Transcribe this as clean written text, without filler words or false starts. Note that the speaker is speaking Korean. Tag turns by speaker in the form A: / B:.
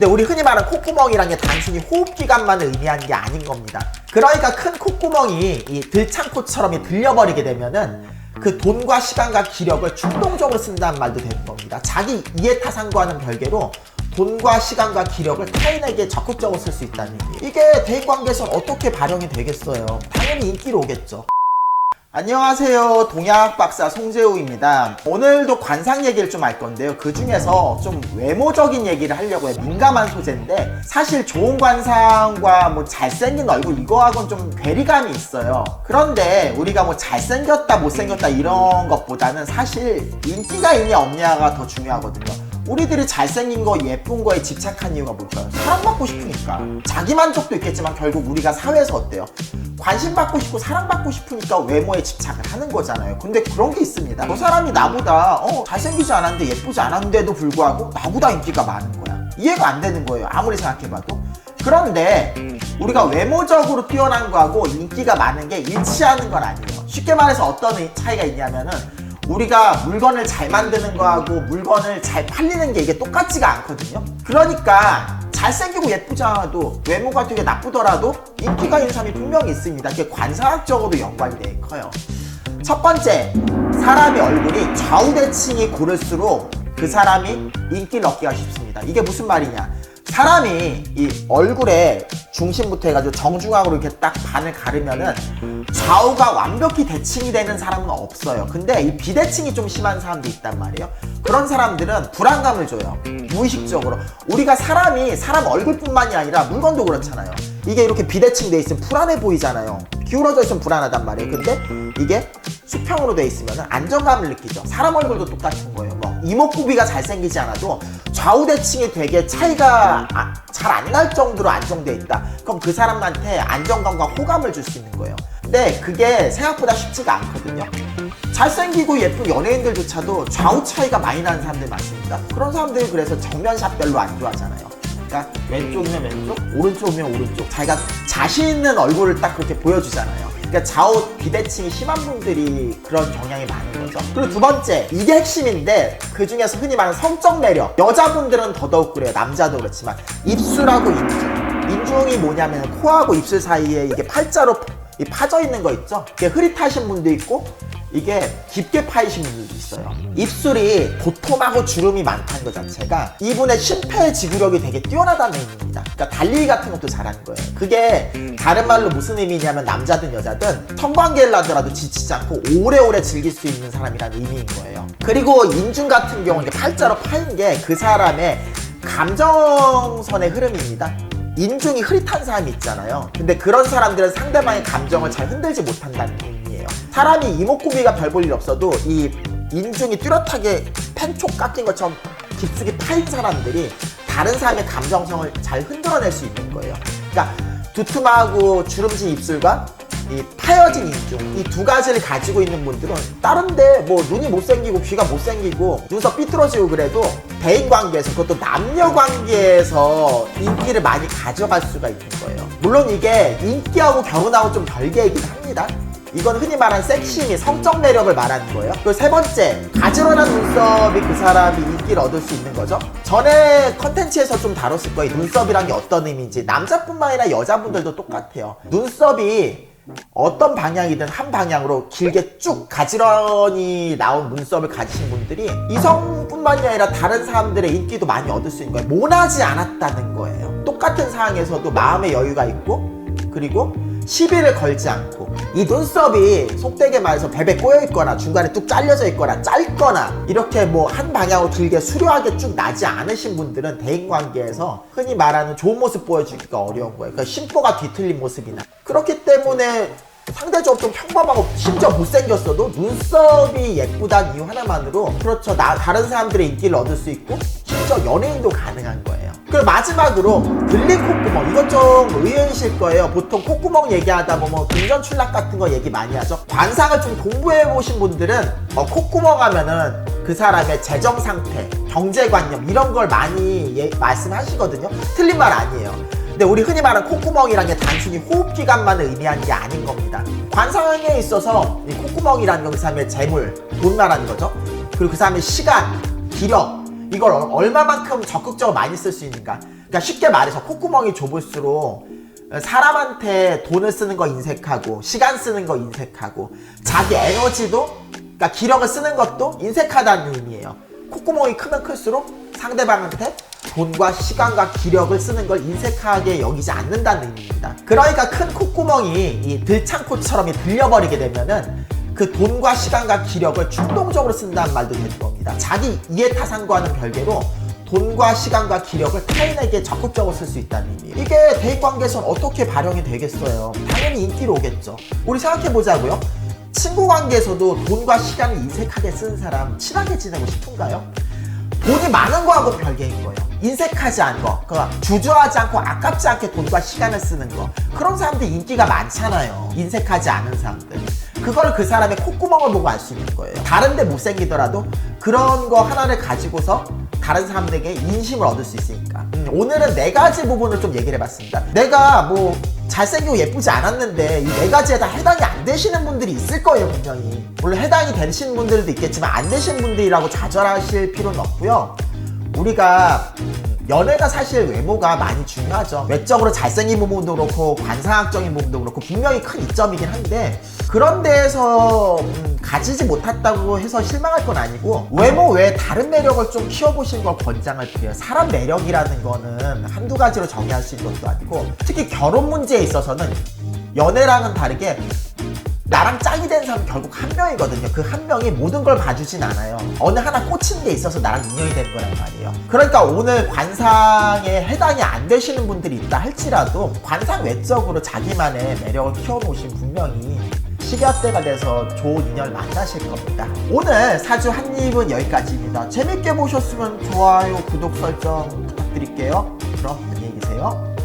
A: 근데 우리 흔히 말하는 콧구멍이란 게 단순히 호흡기관만을 의미하는 게 아닌 겁니다. 그러니까 큰 콧구멍이 이 들창코처럼 들려버리게 되면은 그 돈과 시간과 기력을 충동적으로 쓴다는 말도 되는 겁니다. 자기 이해타산과는 별개로 돈과 시간과 기력을 타인에게 적극적으로 쓸 수 있다는 얘기예요. 이게 대인관계에서는 어떻게 발현이 되겠어요? 당연히 인기로 오겠죠. 안녕하세요, 동양박사 송재우입니다. 오늘도 관상 얘기를 좀 할 건데요, 그 중에서 좀 외모적인 얘기를 하려고 해요. 민감한 소재인데 사실 좋은 관상과 뭐 잘생긴 얼굴 이거하고는 좀 괴리감이 있어요. 그런데 우리가 뭐 잘생겼다 못생겼다 이런 것보다는 사실 인기가 있냐 없냐가 더 중요하거든요. 우리들이 잘생긴 거 예쁜 거에 집착한 이유가 뭘까요? 사랑받고 싶으니까. 자기 만족도 있겠지만 결국 우리가 사회에서 어때요? 관심받고 싶고 사랑받고 싶으니까 외모에 집착을 하는 거잖아요. 근데 그런 게 있습니다. 저 사람이 나보다 잘생기지 않았는데 예쁘지 않았는데도 불구하고 나보다 인기가 많은 거야. 이해가 안 되는 거예요, 아무리 생각해봐도. 그런데 우리가 외모적으로 뛰어난 거하고 인기가 많은 게 일치하는 건 아니에요. 쉽게 말해서 어떤 차이가 있냐면은 우리가 물건을 잘 만드는 거하고 물건을 잘 팔리는 게 이게 똑같지가 않거든요. 그러니까 잘생기고 예쁘지 않아도 외모가 되게 나쁘더라도 인기가 있는 사람이 분명히 있습니다. 이게 관상학적으로도 연관이 되게 커요. 첫 번째, 사람의 얼굴이 좌우대칭이 고를수록 그 사람이 인기를 얻기가 쉽습니다. 이게 무슨 말이냐? 사람이 이 얼굴에 중심부터 해가지고 정중앙으로 이렇게 딱 반을 가르면은 좌우가 완벽히 대칭이 되는 사람은 없어요. 근데 이 비대칭이 좀 심한 사람도 있단 말이에요. 그런 사람들은 불안감을 줘요, 무의식적으로. 우리가 사람 얼굴뿐만이 아니라 물건도 그렇잖아요. 이게 이렇게 비대칭 돼 있으면 불안해 보이잖아요. 기울어져 있으면 불안하단 말이에요. 근데 이게 수평으로 돼 있으면 안정감을 느끼죠. 사람 얼굴도 똑같은 거예요. 뭐 이목구비가 잘생기지 않아도 좌우 대칭이 되게 차이가 잘 안 날 정도로 안정돼 있다. 그럼 그 사람한테 안정감과 호감을 줄 수 있는 거예요. 근데 그게 생각보다 쉽지가 않거든요. 잘생기고 예쁜 연예인들조차도 좌우 차이가 많이 나는 사람들 많습니다. 그런 사람들이 그래서 정면샷 별로 안 좋아하잖아요. 그러니까 왼쪽이면 왼쪽, 오른쪽이면 오른쪽, 자기가 자신 있는 얼굴을 딱 그렇게 보여주잖아요. 그러니까 좌우 비대칭이 심한 분들이 그런 경향이 많은 거죠. 그리고 두 번째, 이게 핵심인데 그 중에서 흔히 말하는 성적 매력, 여자분들은 더더욱 그래요. 남자도 그렇지만 입술하고 인중. 인중이 뭐냐면 코하고 입술 사이에 이게 팔자로 파져 있는 거 있죠? 이게 흐릿하신 분도 있고 이게 깊게 파이신 분들도 있어요. 입술이 도톰하고 주름이 많다는 것 자체가 이분의 심폐지구력이 되게 뛰어나다는 의미입니다. 그러니까 달리기 같은 것도 잘하는 거예요. 그게 다른 말로 무슨 의미냐면 남자든 여자든 성관계를 하더라도 지치지 않고 오래오래 즐길 수 있는 사람이라는 의미인 거예요. 그리고 인중 같은 경우는 팔자로 파인 게 그 사람의 감정선의 흐름입니다. 인중이 흐릿한 사람이 있잖아요. 근데 그런 사람들은 상대방의 감정을 잘 흔들지 못한다는 의미예요. 사람이 이목구비가 별 볼 일 없어도 이 인중이 뚜렷하게 펜촉 깎인 것처럼 깊숙이 파인 사람들이 다른 사람의 감정성을 잘 흔들어낼 수 있는 거예요. 그러니까 두툼하고 주름진 입술과 이 파여진 인중, 이 두 가지를 가지고 있는 분들은 다른데 뭐 눈이 못생기고 귀가 못생기고 눈썹 삐뚤어지고 그래도 대인관계에서, 그것도 남녀관계에서 인기를 많이 가져갈 수가 있는 거예요. 물론 이게 인기하고 결혼하고 좀 별개이긴 합니다. 이건 흔히 말하는 섹시미, 성적 매력을 말하는 거예요. 그리고 세 번째, 가지런한 눈썹이 그 사람이 인기를 얻을 수 있는 거죠. 전에 컨텐츠에서 좀 다뤘을 거예요. 눈썹이란 게 어떤 의미인지. 남자뿐만 아니라 여자분들도 똑같아요. 눈썹이 어떤 방향이든 한 방향으로 길게 쭉 가지런히 나온 눈썹을 가지신 분들이 이성뿐만이 아니라 다른 사람들의 인기도 많이 얻을 수 있는 거예요. 모나지 않았다는 거예요. 똑같은 상황에서도 마음의 여유가 있고, 그리고 시비를 걸지 않고, 이 눈썹이 속되게 말해서 베베 꼬여있거나 중간에 뚝 잘려져 있거나 짧거나 이렇게 뭐 한 방향으로 길게 수려하게 쭉 나지 않으신 분들은 대인관계에서 흔히 말하는 좋은 모습 보여주기가 어려운 거예요. 그러니까 심보가 뒤틀린 모습이나. 그렇기 때문에 상대적으로 좀 평범하고 심지어 못생겼어도 눈썹이 예쁘다는 이유 하나만으로, 그렇죠, 다른 사람들의 인기를 얻을 수 있고 심지어 연예인도 가능한 거예요. 그리고 마지막으로 들린 콧구멍, 이것 좀 의외이실 거예요. 보통 콧구멍 얘기하다 보면 금전출납 같은 거 얘기 많이 하죠. 관상을 좀 공부해 보신 분들은 콧구멍 하면은 그 사람의 재정 상태, 경제관념 이런 걸 많이 말씀하시거든요. 틀린 말 아니에요. 근데 우리 흔히 말하는 콧구멍이란 게 단순히 호흡기관만을 의미하는 게 아닌 겁니다. 관상에 있어서 이 콧구멍이라는 건 그 사람의 재물, 돈 말하는 거죠. 그리고 그 사람의 시간, 기력, 이걸 얼마만큼 적극적으로 많이 쓸 수 있는가. 그러니까 쉽게 말해서 콧구멍이 좁을수록 사람한테 돈을 쓰는 거 인색하고 시간 쓰는 거 인색하고 자기 에너지도 그러니까 기력을 쓰는 것도 인색하다는 의미예요. 콧구멍이 크면 클수록 상대방한테 돈과 시간과 기력을 쓰는 걸 인색하게 여기지 않는다는 의미입니다. 그러니까 큰 콧구멍이 이 들창코처럼 들려버리게 되면은 그 돈과 시간과 기력을 충동적으로 쓴다는 말도 되는 겁니다. 자기 이해타산과는 별개로 돈과 시간과 기력을 타인에게 적극적으로 쓸 수 있다는 의미예요. 이게 대입관계에서는 어떻게 발현이 되겠어요? 당연히 인기로 오겠죠. 우리 생각해보자고요. 친구 관계에서도 돈과 시간을 인색하게 쓰는 사람 친하게 지내고 싶은가요? 돈이 많은 거하고 별개인 거예요. 인색하지 않은 거, 그러니까 주저하지 않고 아깝지 않게 돈과 시간을 쓰는 거, 그런 사람들 인기가 많잖아요. 인색하지 않은 사람들. 그걸 그 사람의 콧구멍을 보고 알 수 있는 거예요. 다른데 못생기더라도 그런 거 하나를 가지고서 다른 사람들에게 인심을 얻을 수 있으니까. 오늘은 4가지 부분을 좀 얘기를 해봤습니다. 내가 뭐 잘생기고 예쁘지 않았는데 이 4가지에 다 해당이 안 되시는 분들이 있을 거예요, 분명히. 물론 해당이 되시는 분들도 있겠지만 안 되시는 분들이라고 좌절하실 필요는 없고요. 우리가 연애가 사실 외모가 많이 중요하죠. 외적으로 잘생긴 부분도 그렇고 관상학적인 부분도 그렇고 분명히 큰 이점이긴 한데 그런 데에서 가지지 못했다고 해서 실망할 건 아니고 외모 외에 다른 매력을 좀 키워보시는 걸 권장을 드려요. 사람 매력이라는 거는 한두 가지로 정의할 수 있는 것도 아니고 특히 결혼 문제에 있어서는 연애랑은 다르게 나랑 짝이 된 사람은 결국 한 명이거든요. 그 한 명이 모든 걸 봐주진 않아요. 어느 하나 꽂힌 게 있어서 나랑 인연이 되는 거란 말이에요. 그러니까 오늘 관상에 해당이 안 되시는 분들이 있다 할지라도 관상 외적으로 자기만의 매력을 키워놓으신 분명히 10여 대가 돼서 좋은 인연을 만나실 겁니다. 오늘 사주 한입은 여기까지입니다. 재밌게 보셨으면 좋아요, 구독 설정 부탁드릴게요. 그럼 안녕히 계세요.